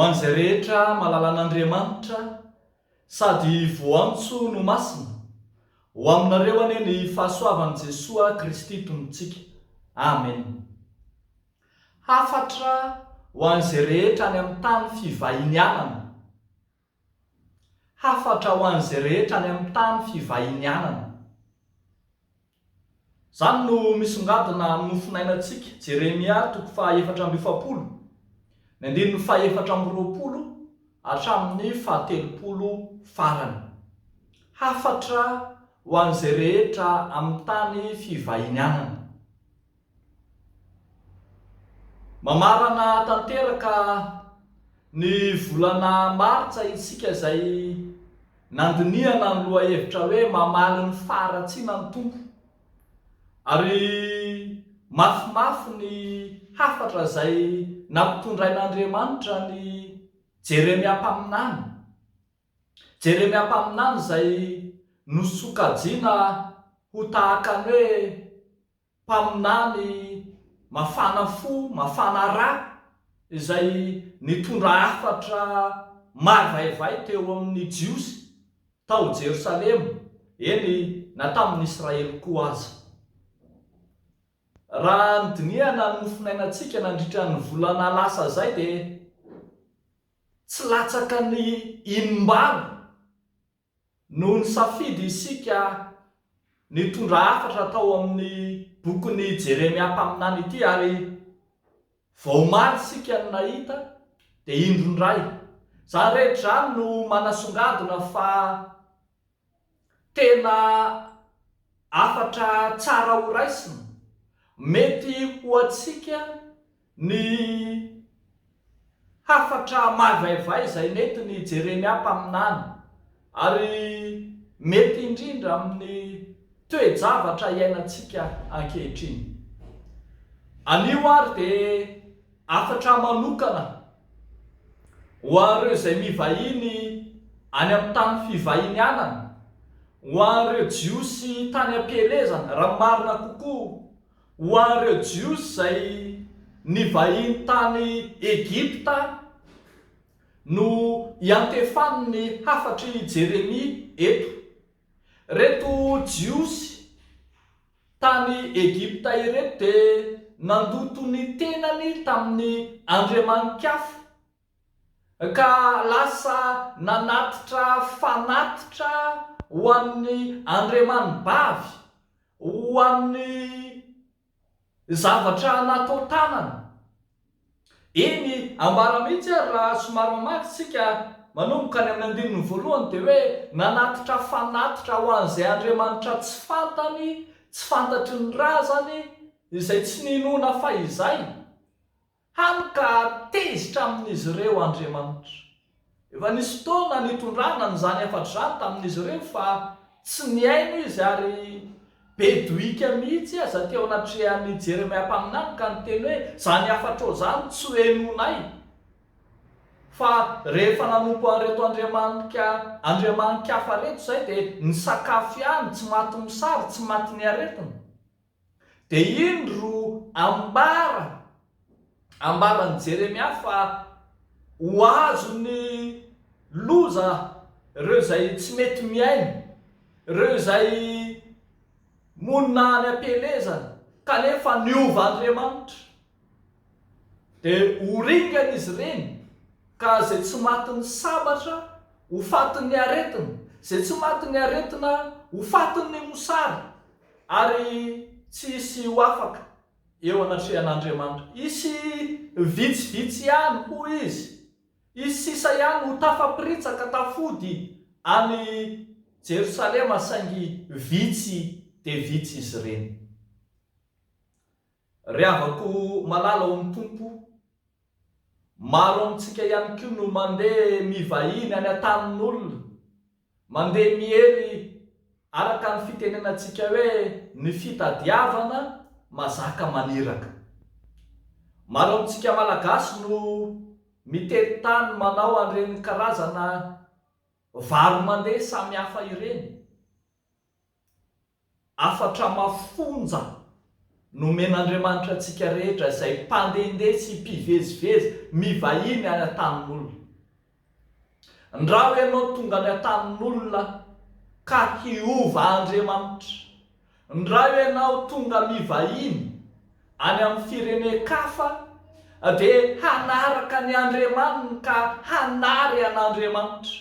an'izay rehetra malala an'Andriamanitra sady voantso no masina, ho aminareo anie ny fahasoavan'i Jesoa Kristy tombontsika. Amen. Hafatra ho an'izay rehetra any amin'ny tany fivahinianana. Hafatra ho an'izay rehetra any amin'ny tany fivahinianana. Zany no misongadina amin'ny nofinainantsika Jeremia 4:7, ny andininy 4:20 hatramin'ny 30 farany. Hafatra ho an'izay rehetra amin'ny tany fivahinianana. Mamarana tanteraka ny volana Martsa isika izay nandiniana ny lohahevitra hoe mamaly ny faharatsiana ny Tompo. Ary mafimafy ny hafatra izay nampitondrain'Andriamanitra ny Jeremia mpaminany. Jeremia mpaminany izay nosokajiana ho tahaka ny hoe mpaminany mafana fo, mafana rà, izay nitondra hafatra mavaivay teo amin'ny Jiosy tao Jerosalema, eny na tamin'ny Israely koa aza. Raha nydiniana ny nofinainantsika nandritra ny volana lasa zay dia tsy latsaka ny inombalo no nisafidy isika nitondra hafatra tao amin'ny bokin'ny Jeremia mpaminany ity, ary vao maro isika no nahita dia indrondray. Zany rehetra zany no manasongadina fa tena hafatra tsara ho raisina, mety ho antsika ny hafatra mavaivay izay nentin'ny Jeremia mpaminany, ary mety indrindra amin'ny toe-javatra iainantsika ankehitriny. Anio ary dia hafatra manokana ho an'ireo izay mivahiny any amin'ny tany fivahinianana, ho an'ireo Jiosy tany am-pielezana, raha marina kokoa ho an'ireo Jiosy izay nivahiny tany Egipta no iantefan'ny hafatry Jeremia eto. Reto Jiosy tany Egipta ireto dia nandoto ny tenany tamin'ny andriamanin-kafa, ka lasa nanatitra fanatitra ho an'ny andriamanim-bavy, ho an'ny zavatra natao tanana. Eny ambara mihitsy raha somary mamaky isika manomboka any amin'ny andininy voalohany dia hoe nanatitra fanatitra ho an'izay Andriamanitra tsy fantany, tsy fantatry ny razany, izay tsy ninona fa izay, hany ka tezitra amin'izy ireo Andriamanitra. Efa nisy fotoana nitondrana n'izany hafatra izany tamin'izy ireo fa tsy niaino izy, ary be doika mihitsy aza teo anatrehan'ny Jeremia mpaminany ka niteny hoe zany hafatra izany tsy ho henonay. Fa rehefa nanompo an'ireto andriamanin-kafa reto izay dia nisakafo ihany, tsy maty misary, tsy maty ny aretina. Dia indro ambaran'i Jeremia fa ho azo ny loza ireo izay tsy mety miaino, ireo izay monina any am-pielezana kanefa niova Andriamanitra, dia horingana izy ireny, ka izay tsy maty ny sabatra ho fatin'ny aretina, izay tsy maty ny aretina ho fatin'ny mosary, ary tsy hisy ho afaka eo anatrehan'Andriamanitra. Isy vitsivitsy ihany ho izy, isy sisa ihany ho tafapiritsaka tafody any Jerosalema, saingy vitsy dia vitsy izy ireny. Riavako malala ao amin'ny Tompo, maro amintsika ihany koa no mandeha mivahiny any an-tanin'olona, mandeha mihery araka ny fitenenantsika hoe ny fitadiavana mazaka maniraka. Maro amintsika malagasy no mitety tany manao an'ireny karazana vary mandeha samy hafa ireny. Hafatra mafonja nomen'Andriamanitra antsika rehetra izay mpandehandeha sy mpivezivezy mivahiny any an-tanin'olona. Ndra hoe ianao tonga any an-tanin'olona ka hiova Andriamanitra, ndra hoe ianao tonga mivahiny any amin'ny firenen-kafa dia hanaraka ny Andriamanitra ka hanary an'Andriamanitra.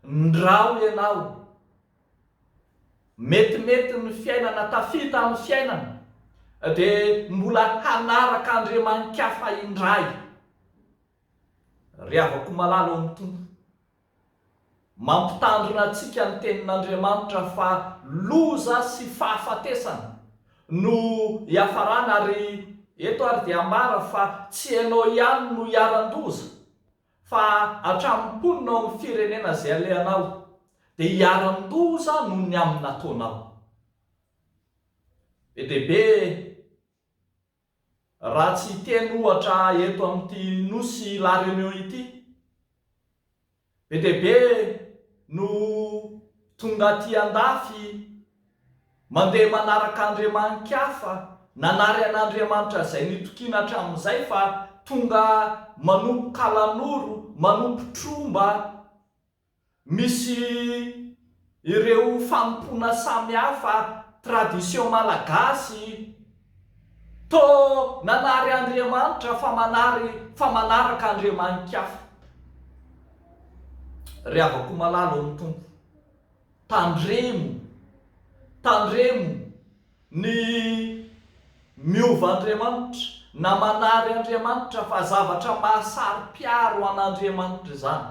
Ndra hoe ianao metimety ny fiainana tafita amin'ny fiainana dia mbola hanaraka Andriamanitra indray. Ry havako malala amin'ny tompo, mampitandrina antsika ny tenin'Andriamanitra fa loza sy fahafatesana no hiafarana, ary eto ary dia ambara fa tsy ianao ihany no hiaran-doza fa hatramin'ny amin'ny firenena izay alehanao dia hiaran-doza no ny amin'ny nataonao. Be dia be raha tsy teny ohatra eto amin'ity nosy La Réunion ity, be dia be no tonga aty andafy mandeha manaraka Andriamanitra hafa, nanary an'Andriamanitra izay nitokiana hatramin'izay fa tonga manompo kalanoro, manompo tromba, misy ireo fanompoana samihafa, tradition malagasy, to nanary Andriamanitra fa manaraka Andriamanitra hafa. Ry havako malala amin'ny tompo, tandremo ny miova Andriamanitra na manary Andriamanitra fa zavatra mahasari-piaro an'Andriamanitra izany.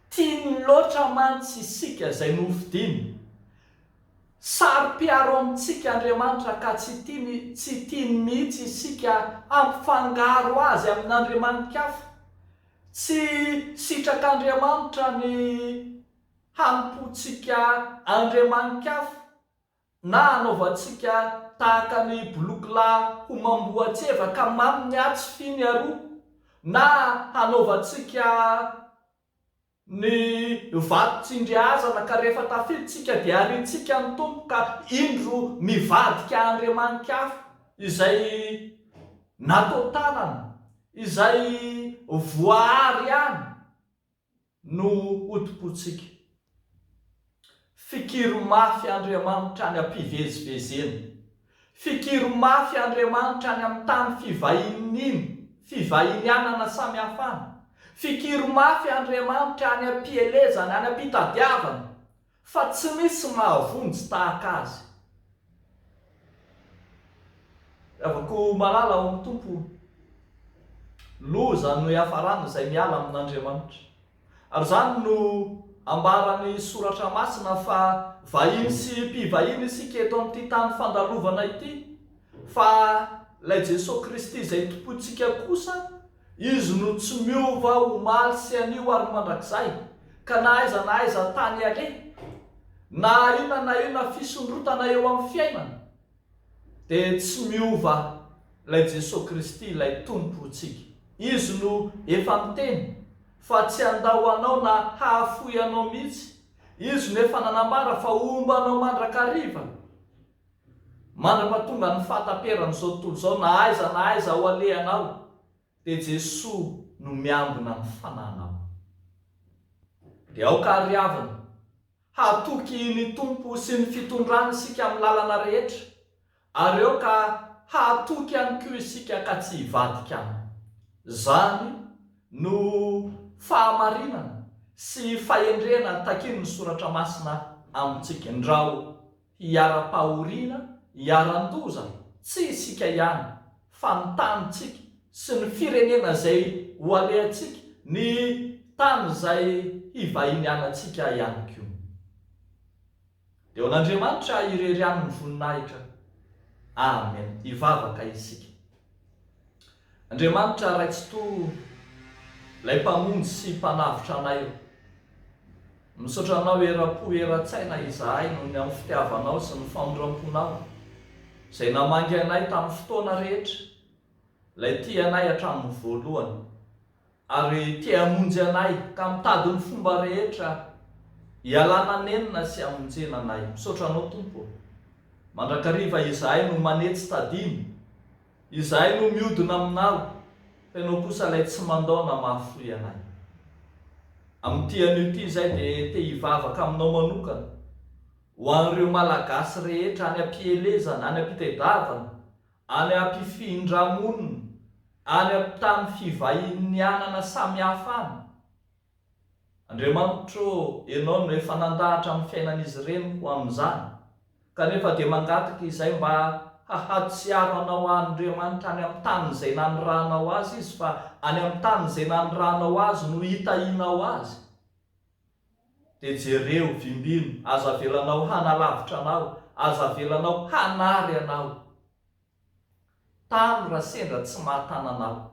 Tiany loatra mantsy isika izay novidiana, sari-piaro amintsika Andriamanitra ka tsy tiany mihitsy isika ampifangaro azy amin'Andriamanitra hafa. Tsy sitrak'Andriamanitra ny hampontsika Andriamanitra hafa, na hanaovantsika tahaka ny bolokila ho mamboatseva ka maminy atsy finy aroa, na hanaovantsika ny vato-tsindriazana ka rehefa tafiditsika dia harintsika ny tompo ka indro mivadika Andriamanitra hafa izay natao tanana, izay voahary ihany no hotopotsika. Fikiro mafy Andriamanitra any am-pivezivezena, fikiro mafy Andriamanitra any amin'ny tany fivahinianana samy hafana, fikiro mafy Andriamanitra any am-pielezana, any am-pitadiavana, fa tsy misy mahavonjy tahaka azy. Afaka malala ao amin'ny tompo, loza no hiafarana izay miala amin'Andriamanitra. Ary izany no ambaran'ny soratra masina fa vahiny sy mpivahiny isika eto amin'ity tany fandalovana ity, fa ilay Jesosy Kristy izay tompontsika kosa, izy no tsy miova omaly sy anio ary mandrakizay, ka na aiza tany aleha, na inona fisondrotana eo amin'ny fiainana, dia tsy miova ilay Jesosy Kristy ilay tompontsika. Izy no efa miteny fa tsy andao anao na hahafoy anao mihitsy. Izy no efa nanambara fa ombanao mandrakariva, mandra-pahatonga ny fahataperan'izao tontolo izao, na aiza ho alehanao, dia Jesosy no miambina ny fananao. Dia aoka ary havana, hatoky ny tompo sy ny fitondrana isika amin'ny lalana rehetra, ary aoka hatoky ihany koa isika ka tsy hivadika aminy. Zany no fahamarinana sy fahendrena takiny ny soratra masina amintsika. Ndrao hiara-pahoriana, hiaran-doza, tsy isika ihany fa ny tanitsika sy ny firenena izay ho alehantsika, ny tany izay hivahinianantsika ihany koa. Dia ho an'Andriamanitra ireriany ny voninahitra. Amen. Hivavaka isika. Andriamanitra raitsy to ilay mpamonjy sy mpanavitra anay, misaotra anao era-po era-tsaina izahay noho ny amin'ny fitiavanao sy ny famondram-ponao izay namangy anay tamin'ny fotoana rehetra, ilay tia anay hatramin'ny voalohany, ary tia hamonjy anay ka mitady ny fomba rehetra hialana nenina sy hamonjena anay. Misaotra anao Tompo, mandrakariva izahay no manetsy tadiny, izahay no miodina aminao, fa ianao kosa ilay tsy mandaona mahafoy anay. Amin'ity anio ity izay dia te hivavaka aminao manokana ho an'ireo malagasy rehetra any am-pielezana, any am-pitedavana, any am-pifindramonina, any am-tany fivahinianana samy hafa any. Andriamanitro, ianao no efa nandahatra amin'ny fiainan'izy ireny ho amin'izany, kanefa dia mangataka izay mba hahatsiaro anao Andriamanitra any amin'ny tany izay nanirahanao azy izy, fa any amin'ny tany izay nanirahanao azy no hitahianao azy. Dia jereo vimbino, aza velanao hanalavitra anao, aza velanao hanary anao. Tano raha sendra tsy mahatana anao,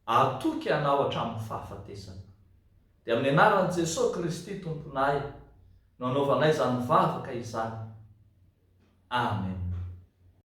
atoky anao hatramin'ny fahafatesana. Dia amin'ny anaran'i Jesosy Kristy tomponay no anaovanay izany mivavaka izany. Amen.